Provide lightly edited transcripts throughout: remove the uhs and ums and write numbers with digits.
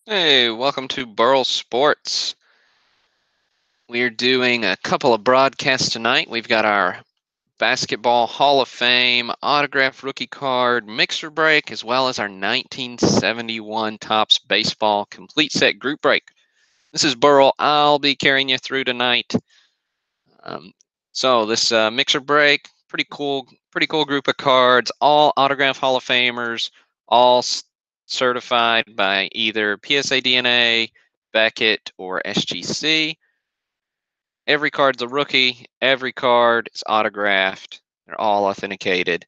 Hey, welcome to Burl Sports. We're doing a couple of broadcasts tonight. We've got our Basketball Hall of Fame autograph rookie card mixer break, as well as our 1971 Topps Baseball complete set group break. This is Burl. I'll be carrying you through tonight. So this mixer break, pretty cool group of cards, all autograph Hall of Famers, all certified by either PSA DNA, Beckett, or SGC. Every card's a rookie. Every card is autographed. They're all authenticated.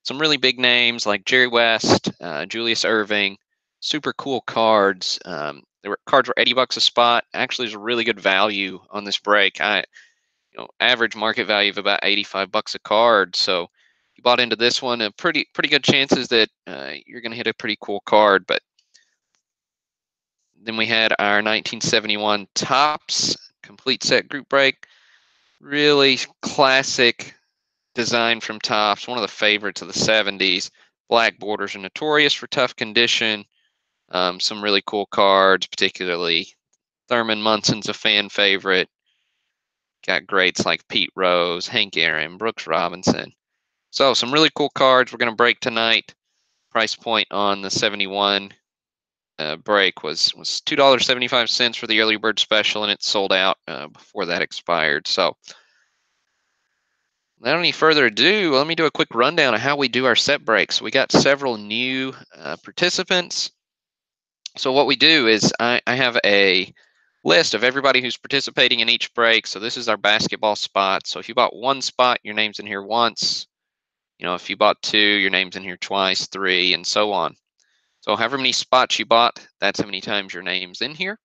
Some really big names like Jerry West, Julius Erving. Super cool cards. Cards were $80 a spot. Actually, there's a really good value on this break. Average market value of about $85 a card. So, if you bought into this one, a pretty good chances that you're going to hit a pretty cool card. But then we had our 1971 Topps complete set group break. Really classic design from Topps, one of the favorites of the 70s. Black borders are notorious for tough condition. Some really cool cards, particularly Thurman Munson's a fan favorite. Got greats like Pete Rose, Hank Aaron, Brooks Robinson. So some really cool cards we're going to break tonight. Price point on the 71 break was $2.75 for the early bird special, and it sold out before that expired. So without any further ado, let me do a quick rundown of how we do our set breaks. We got several new participants. So what we do is I have a list of everybody who's participating in each break. So this is our basketball spot. So if you bought one spot, your name's in here once. If you bought two, your name's in here twice, three, and so on. So however many spots you bought, that's how many times your name's in here.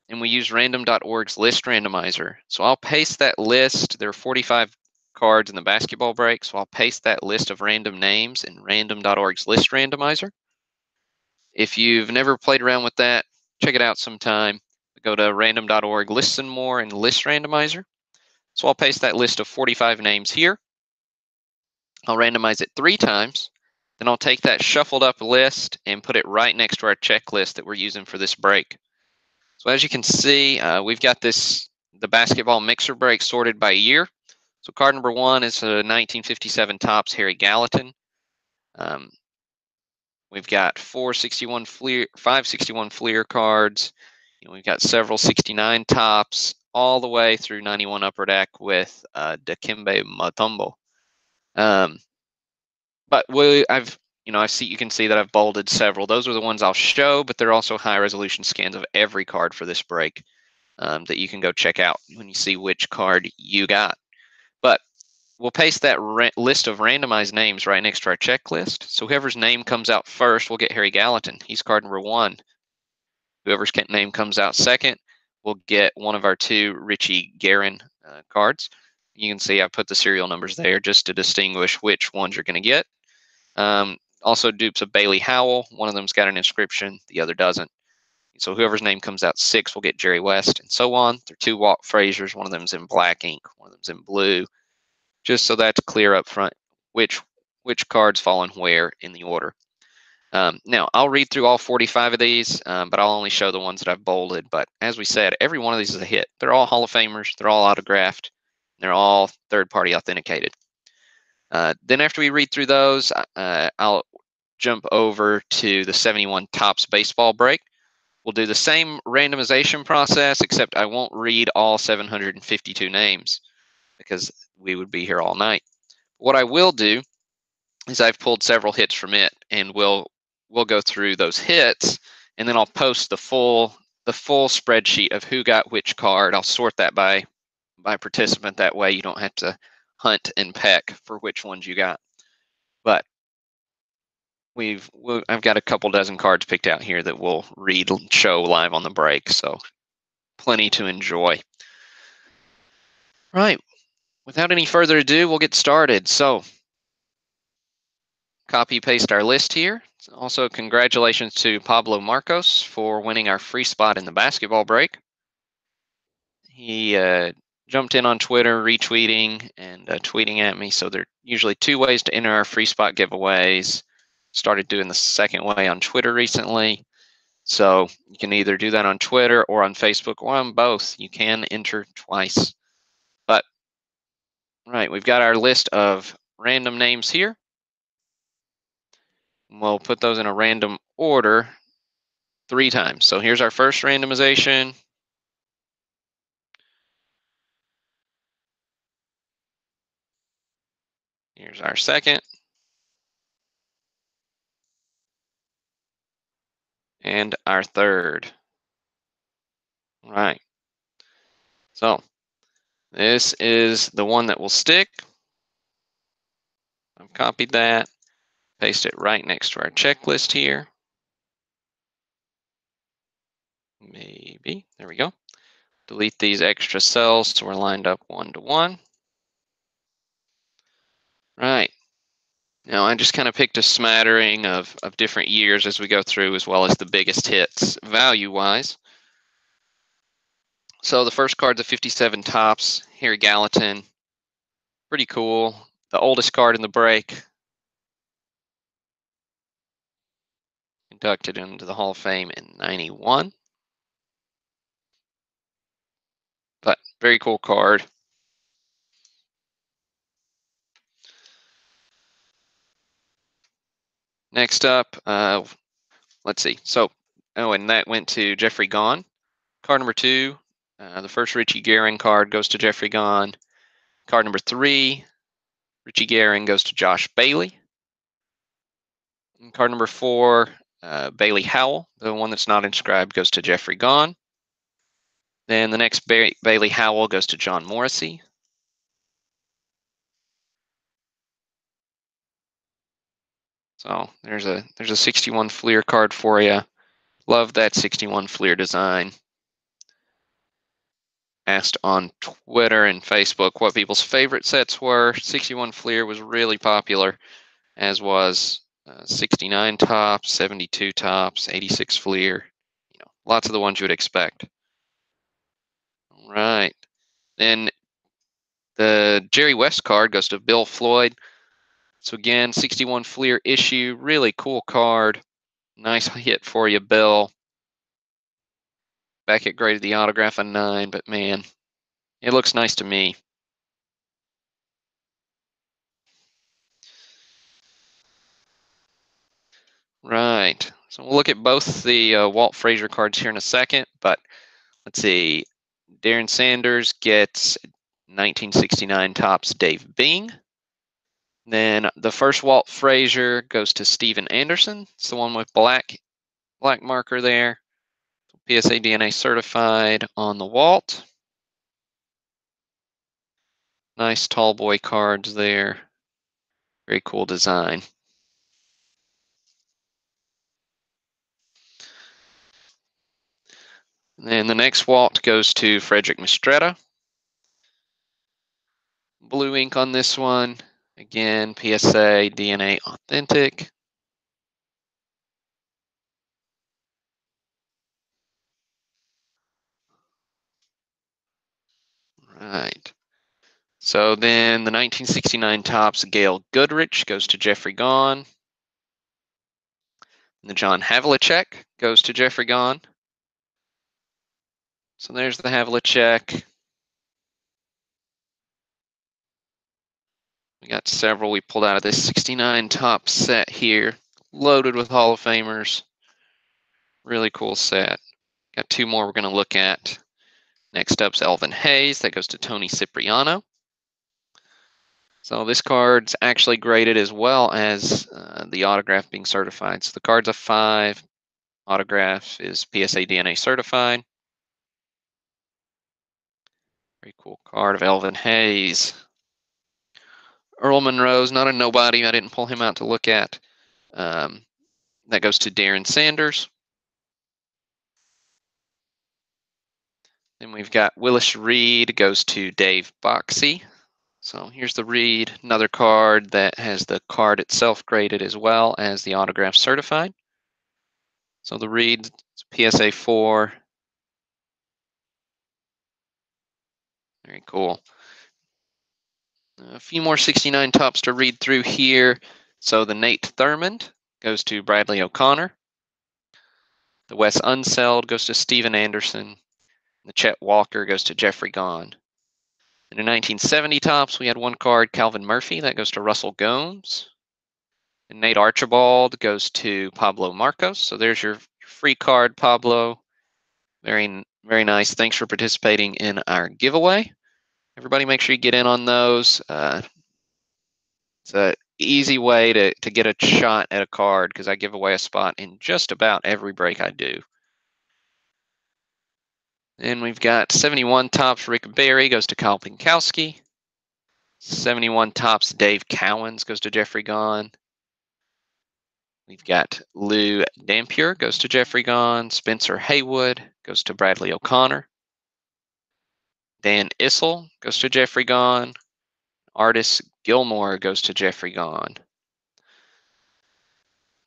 And we use random.org's list randomizer. So I'll paste that list. There are 45 cards in the basketball break, so I'll paste that list of random names in random.org's list randomizer. If you've never played around with that, check it out sometime. Go to random.org, listen more, and list randomizer. So I'll paste that list of 45 names here. I'll randomize it 3 times. Then I'll take that shuffled up list and put it right next to our checklist that we're using for this break. So as you can see, we've got the basketball mixer break sorted by year. So card number 1 is a 1957 Topps Harry Gallatin. We've got 561 Fleer cards. We've got several 69 Topps all the way through 91 Upper Deck with Dikembe Mutombo. But you can see that I've bolded several. Those are the ones I'll show, but they're also high resolution scans of every card for this break that you can go check out when you see which card you got. But we'll paste that list of randomized names right next to our checklist. So whoever's name comes out first will get Harry Gallatin. He's card number 1. Whoever's name comes out second will get one of our 2 Richie Guerin cards. You can see I put the serial numbers there just to distinguish which ones you're going to get. Also dupes of Bailey Howell. One of them's got an inscription, the other doesn't. So whoever's name comes out 6 will get Jerry West, and so on. There are 2 Walt Frazier's. One of them's in black ink, one of them's in blue. Just so that's clear up front which cards fall in where in the order. Now, I'll read through all 45 of these, but I'll only show the ones that I've bolded. But as we said, every one of these is a hit. They're all Hall of Famers. They're all autographed. They're all third-party authenticated. Then after we read through those, I'll jump over to the 71 Topps baseball break. We'll do the same randomization process, except I won't read all 752 names because we would be here all night. What I will do is I've pulled several hits from it, and we'll go through those hits, and then I'll post the full spreadsheet of who got which card. I'll sort that by participant. That way you don't have to hunt and peck for which ones you got. But I've got a couple dozen cards picked out here that we'll read and show live on the break, so plenty to enjoy. Right, without any further ado, we'll get started. So copy paste our list here. Also, congratulations to Pablo Marcos for winning our free spot in the basketball break. He jumped in on Twitter, retweeting and tweeting at me. So there are usually 2 ways to enter our free spot giveaways. Started doing the second way on Twitter recently. So you can either do that on Twitter or on Facebook or on both. You can enter twice. But, right, we've got our list of random names here. We'll put those in a random order 3 times. So here's our first randomization. Here's our second. And our third. All right. So this is the one that will stick. I've copied that, paste it right next to our checklist here. Maybe, there we go. Delete these extra cells so we're lined up 1 to 1. Right. Now I just kind of picked a smattering of different years as we go through, as well as the biggest hits value-wise. So the first card's a 57 tops, Harry Gallatin. Pretty cool. The oldest card in the break. Inducted into the Hall of Fame in '91. But very cool card. Next up, let's see. So, and that went to Jeffrey Gahn. Card number 2, the first Richie Guerin card goes to Jeffrey Gahn. Card number 3, Richie Guerin goes to Josh Bailey. And card number 4, Bailey Howell, the one that's not inscribed, goes to Jeffrey Gahn. Then the next Bailey Howell goes to John Morrissey. So there's a 61 Fleer card for you. Love that 61 Fleer design. Asked on Twitter and Facebook what people's favorite sets were. 61 Fleer was really popular, as was 69 tops, 72 tops, 86 Fleer. Lots of the ones you would expect. All right. Then the Jerry West card goes to Bill Floyd. So again, 61 Fleer issue, really cool card. Nice hit for you, Bill. Beckett graded the autograph a 9, but man, it looks nice to me. Right. So we'll look at both the Walt Frazier cards here in a second, but let's see. Darren Sanders gets 1969 tops Dave Bing. Then the first Walt Frazier goes to Steven Anderson. It's the one with black marker there. PSA DNA certified on the Walt. Nice tall boy cards there. Very cool design. And the next Walt goes to Frederick Mistretta. Blue ink on this one. Again, PSA DNA authentic. Right. So then the 1969 tops Gail Goodrich goes to Jeffrey Gahn. And the John Havlicek goes to Jeffrey Gahn. So there's the Havlicek. We got several we pulled out of this 69 top set here, loaded with Hall of Famers. Really cool set. Got 2 more we're going to look at. Next up's Elvin Hayes. That goes to Tony Cipriano. So this card's actually graded as well as the autograph being certified. So the card's a 5. Autograph is PSA DNA certified. Very cool card of Elvin Hayes. Earl Monroe's not a nobody. I didn't pull him out to look at. That goes to Darren Sanders. Then we've got Willis Reed goes to Dave Boxey. So here's the Reed, another card that has the card itself graded as well as the autograph certified. So the Reed PSA 4. Very cool. A few more 69 tops to read through here. So the Nate Thurmond goes to Bradley O'Connor. The Wes Unseld goes to Steven Anderson. The Chet Walker goes to Jeffrey Gahn. In the 1970 Topps, we had one card, Calvin Murphy, that goes to Russell Gomes. And Nate Archibald goes to Pablo Marcos. So there's your free card, Pablo. Very, very nice. Thanks for participating in our giveaway. Everybody make sure you get in on those. It's an easy way to get a shot at a card because I give away a spot in just about every break I do. And we've got 71 Topps Rick Barry goes to Kyle Pinkowski. 71 Topps Dave Cowens goes to Jeffrey Gahn. We've got Lou Dampier goes to Jeffrey Gahn. Spencer Haywood goes to Bradley O'Connor. Dan Issel goes to Jeffrey Gahn. Artis Gilmore goes to Jeffrey Gahn.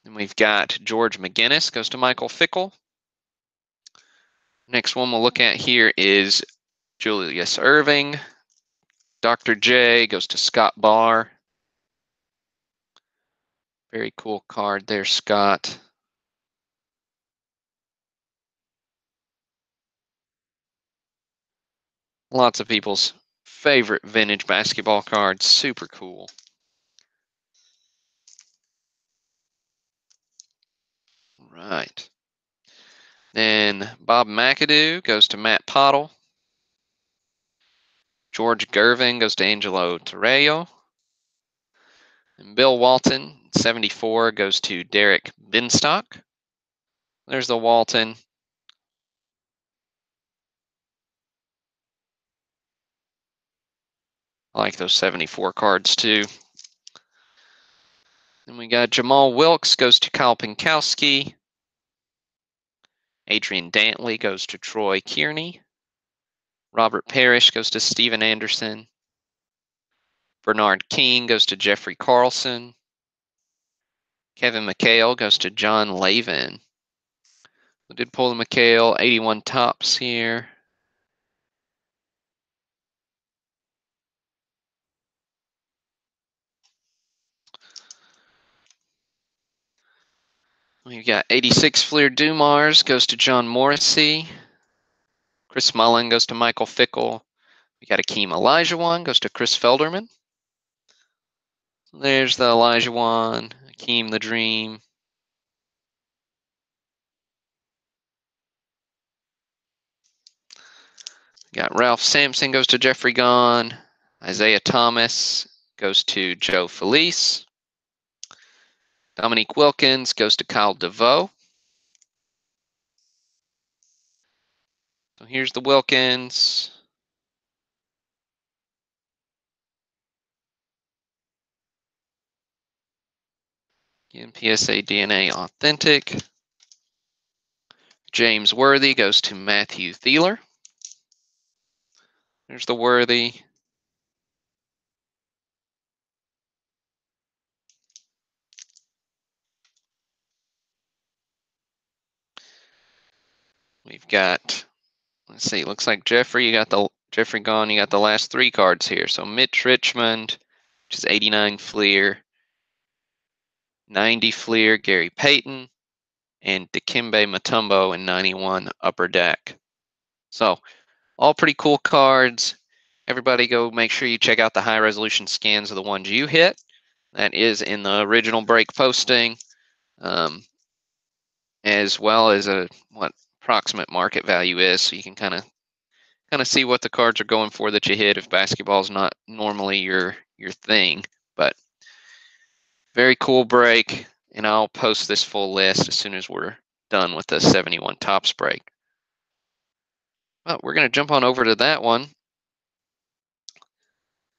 And we've got George McGinnis goes to Michael Fickle. Next one we'll look at here is Julius Irving. Dr. J goes to Scott Barr. Very cool card there, Scott. Lots of people's favorite vintage basketball cards. Super cool. Right. Then Bob McAdoo goes to Matt Pottle. George Gervin goes to Angelo Torreo. And Bill Walton, 74, goes to Derek Binstock. There's the Walton. I like those 74 cards too. Then we got Jamal Wilkes goes to Kyle Pinkowski. Adrian Dantley goes to Troy Kearney. Robert Parrish goes to Steven Anderson. Bernard King goes to Jeffrey Carlson. Kevin McHale goes to John Lavin. We did pull the McHale, 81 Topps here. We've got 86 Fleer Dumars goes to John Morrissey. Chris Mullen goes to Michael Fickle. We got Akeem Olajuwon goes to Chris Felderman. There's the Olajuwon, Akeem the Dream. We got Ralph Sampson goes to Jeffrey Gahn. Isaiah Thomas goes to Joe Felice. Dominique Wilkins goes to Kyle DeVoe. So here's the Wilkins. Again, PSA DNA Authentic. James Worthy goes to Matthew Thieler. There's the Worthy. We've got, let's see, looks like Jeffrey, you got the Jeffrey Gahn, you got the last three cards here. So Mitch Richmond, which is 89 Fleer, 90 Fleer, Gary Payton, and Dikembe Mutombo in 91 Upper Deck. So all pretty cool cards. Everybody go make sure you check out the high resolution scans of the ones you hit. That is in the original break posting, as well as what approximate market value is, so you can kind of see what the cards are going for that you hit if basketball is not normally your thing. But very cool break, and I'll post this full list as soon as we're done with the 71 Topps break. Well, we're going to jump on over to that one.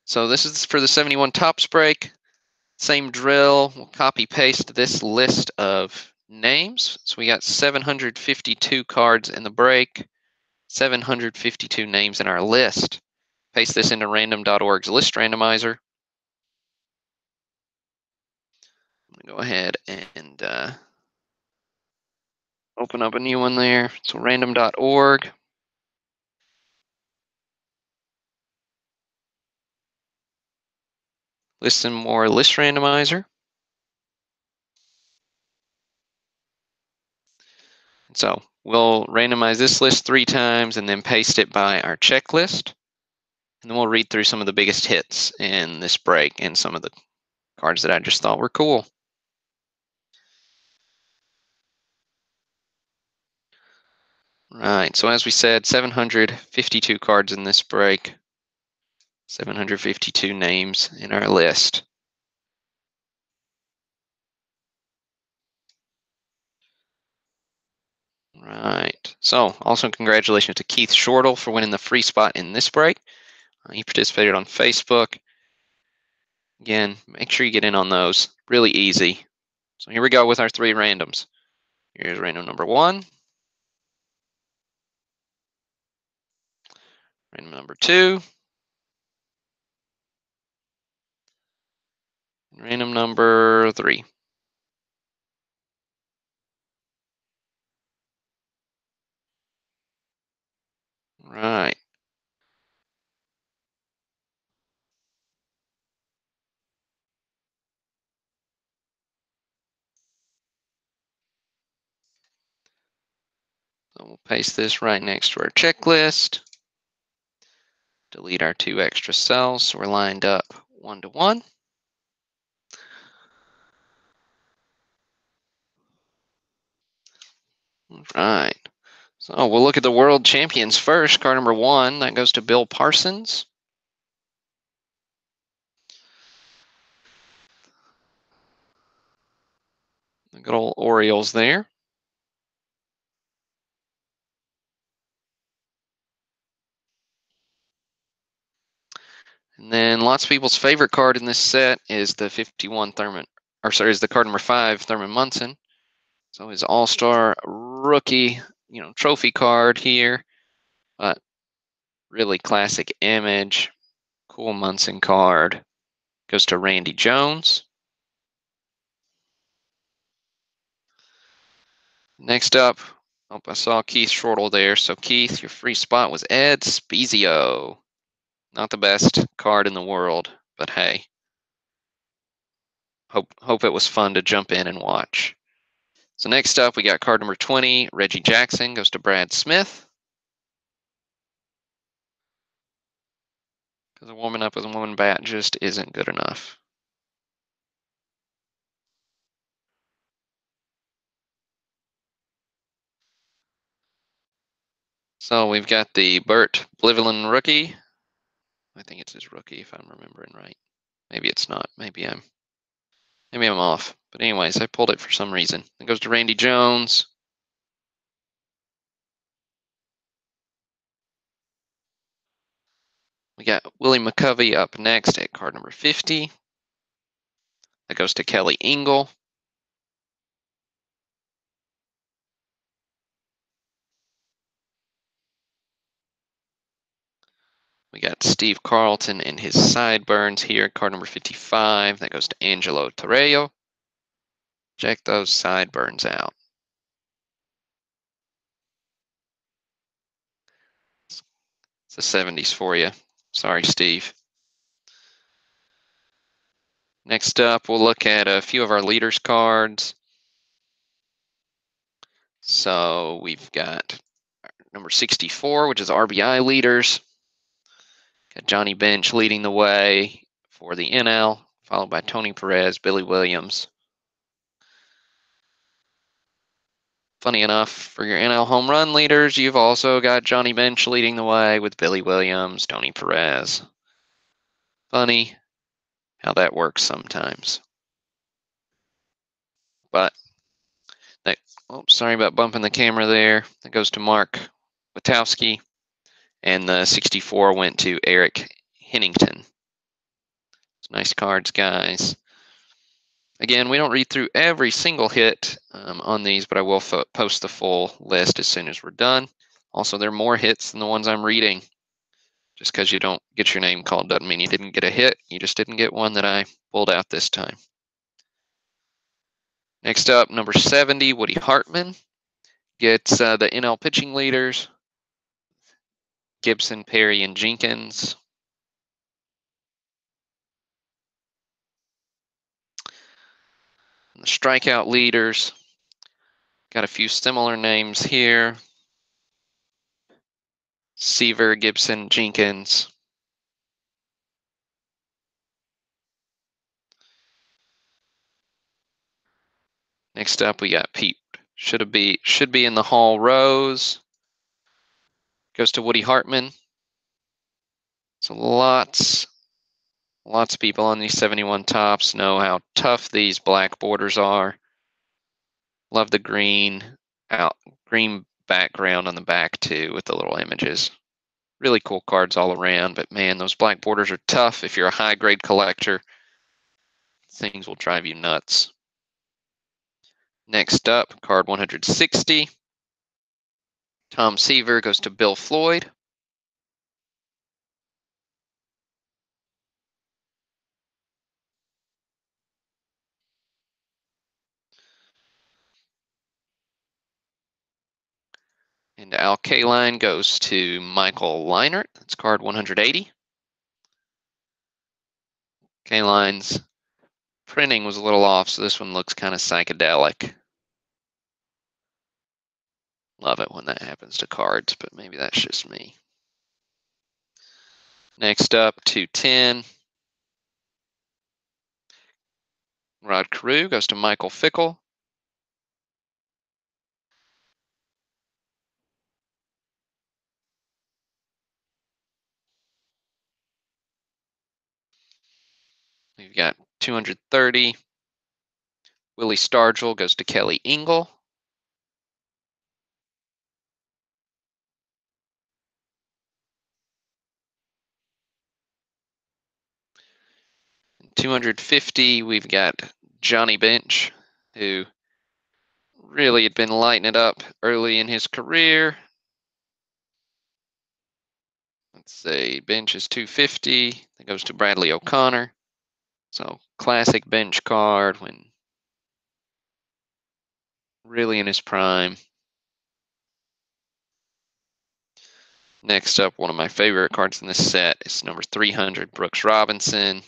So this is for the 71 Topps break. Same drill. We'll copy paste this list of names. So we got 752 cards in the break, 752 names in our list. Paste this into random.org's list randomizer. I'm going to go ahead and open up a new one there. So random.org. Listen more list randomizer. So we'll randomize this list 3 times and then paste it by our checklist. And then we'll read through some of the biggest hits in this break and some of the cards that I just thought were cool. Right, so as we said, 752 cards in this break, 752 names in our list. Right, so also congratulations to Keith Shortle for winning the free spot in this break. He participated on Facebook. Again, make sure you get in on those. Really easy. So here we go with our 3 randoms. Here's random number 1. Random number 2. Random number 3. Right. So we'll paste this right next to our checklist. Delete our 2 extra cells so we're lined up 1 to 1. Right. So we'll look at the world champions first. Card number 1, that goes to Bill Parsons. The good old Orioles there. And then lots of people's favorite card in this set is the 51 Thurman, or sorry, is the card number 5, Thurman Munson. So his all-star rookie, trophy card here, but really classic image. Cool Munson card. Goes to Randy Jones. Next up, I saw Keith Shortle there. So Keith, your free spot was Ed Spezio. Not the best card in the world, but hey. Hope it was fun to jump in and watch. So next up, we got card number 20, Reggie Jackson, goes to Brad Smith. Because a warming up with one bat just isn't good enough. So we've got the Bert Blivelin rookie. I think it's his rookie if I'm remembering right. Maybe it's not. Maybe I'm off. But anyways, I pulled it for some reason. It goes to Randy Jones. We got Willie McCovey up next at card number 50. That goes to Kelly Engel. We got Steve Carlton and his sideburns here at card number 55. That goes to Angelo Torreo. Check those sideburns out. It's the 70s for you. Sorry, Steve. Next up, we'll look at a few of our leaders cards. So we've got number 64, which is RBI leaders. Got Johnny Bench leading the way for the NL, followed by Tony Perez, Billy Williams. Funny enough, for your NL home run leaders, you've also got Johnny Bench leading the way with Billy Williams, Tony Perez. Funny how that works sometimes. But, sorry about bumping the camera there. That goes to Mark Witowski, and the 64 went to Eric Hennington. Nice cards, guys. Again, we don't read through every single hit on these, but I will post the full list as soon as we're done. Also, there are more hits than the ones I'm reading. Just because you don't get your name called doesn't mean you didn't get a hit. You just didn't get one that I pulled out this time. Next up, number 70, Woody Hartman gets the NL pitching leaders, Gibson, Perry, and Jenkins. And the strikeout leaders, Got a few similar names here. Seaver, Gibson, Jenkins. Next up, we got Pete. Should be in the Hall Rose. Goes to Woody Hartman. So lots of people on these 71 tops know how tough these black borders are. Love the green background on the back too with the little images. Really cool cards all around, but man, those black borders are tough. If you're a high grade collector, things will drive you nuts. Next up, card 160. Tom Seaver goes to Bill Floyd. And Al Kaline goes to Michael Leinert. That's card 180. Kaline's printing was a little off, so this one looks kind of psychedelic. Love it when that happens to cards, but maybe that's just me. Next up, 210. Rod Carew goes to Michael Fickle. We've got 230. Willie Stargell goes to Kelly Engel. And 250, we've got Johnny Bench, who really had been lighting it up early in his career. Let's see, Bench is 250. That goes to Bradley O'Connor. So classic Bench card when really in his prime. Next up, one of my favorite cards in this set is number 300, Brooks Robinson.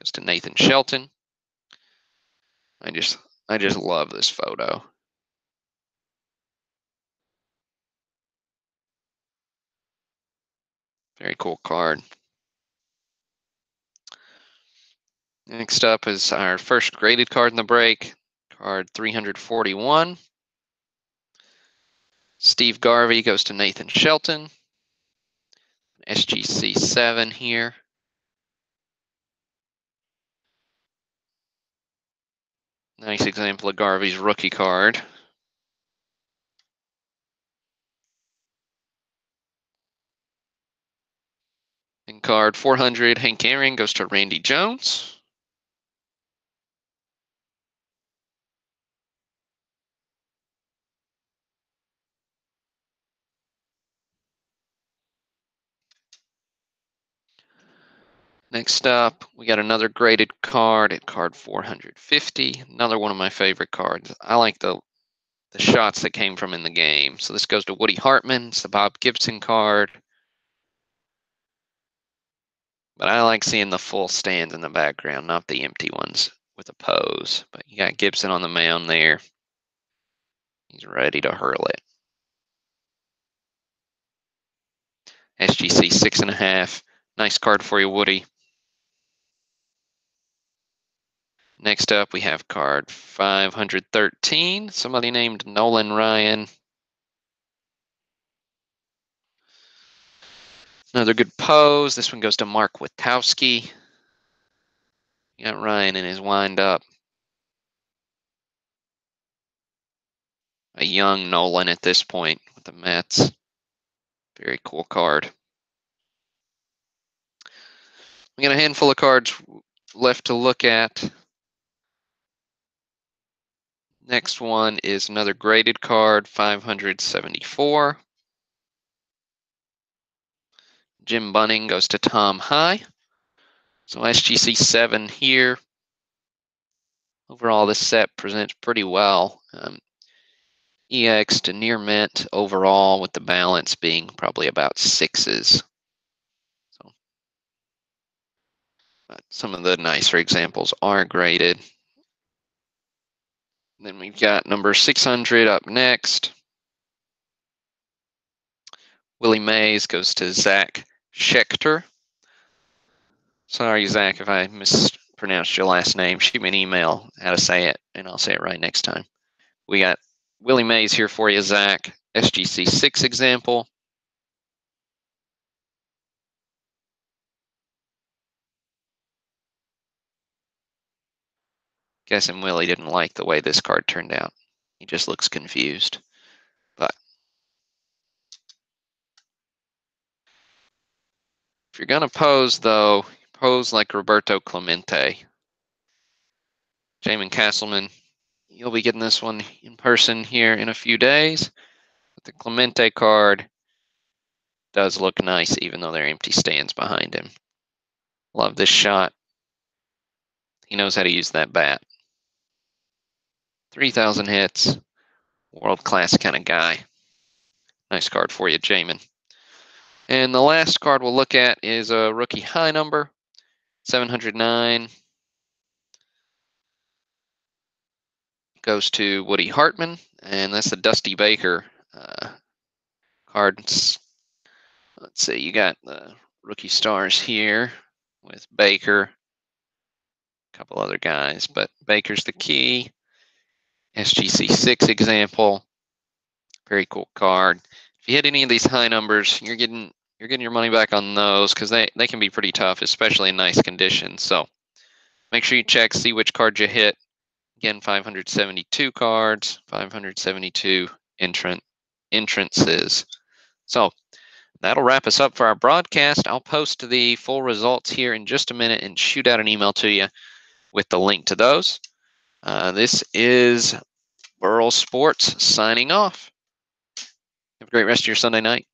Goes to Nathan Shelton. I just love this photo. Very cool card. Next up is our first graded card in the break, card 341. Steve Garvey goes to Nathan Shelton. SGC 7 here. Nice example of Garvey's rookie card. And card 400, Hank Aaron goes to Randy Jones. Next up, we got another graded card at card 450. Another one of my favorite cards. I like the shots that came from in the game. So this goes to Woody Hartman. It's the Bob Gibson card. But I like seeing the full stands in the background, not the empty ones with a pose. But you got Gibson on the mound there. He's ready to hurl it. SGC 6.5. Nice card for you, Woody. Next up, we have card 513. Somebody named Nolan Ryan. Another good pose. This one goes to Mark Witkowski. You got Ryan in his wind-up. A young Nolan at this point with the Mets. Very cool card. We got a handful of cards left to look at. Next one is another graded card, 574. Jim Bunning goes to Tom High. So SGC 7 here. Overall, this set presents pretty well. EX to near mint overall, with the balance being probably about 6s. So, some of the nicer examples are graded. Then we've got number 600 up next. Willie Mays goes to Zach Schechter. Sorry, Zach, if I mispronounced your last name. Shoot me an email how to say it, and I'll say it right next time. We got Willie Mays here for you, Zach. SGC 6 example. Guessing Willie didn't like the way this card turned out. He just looks confused. But if you're going to pose, though, pose like Roberto Clemente. Jamin Castleman, you'll be getting this one in person here in a few days. But the Clemente card does look nice, even though there are empty stands behind him. Love this shot. He knows how to use that bat. 3,000 hits. World-class kind of guy. Nice card for you, Jamin. And the last card we'll look at is a rookie high number, 709. Goes to Woody Hartman, and that's the Dusty Baker cards. Let's see, you got the rookie stars here with Baker, a couple other guys, but Baker's the key. SGC 6 example, very cool card. If you hit any of these high numbers, you're getting your money back on those because they can be pretty tough, especially in nice conditions. So make sure you check, see which card you hit. Again, 572 cards, 572 entrances. So that'll wrap us up for our broadcast. I'll post the full results here in just a minute and shoot out an email to you with the link to those. This is Burl Sports signing off. Have a great rest of your Sunday night.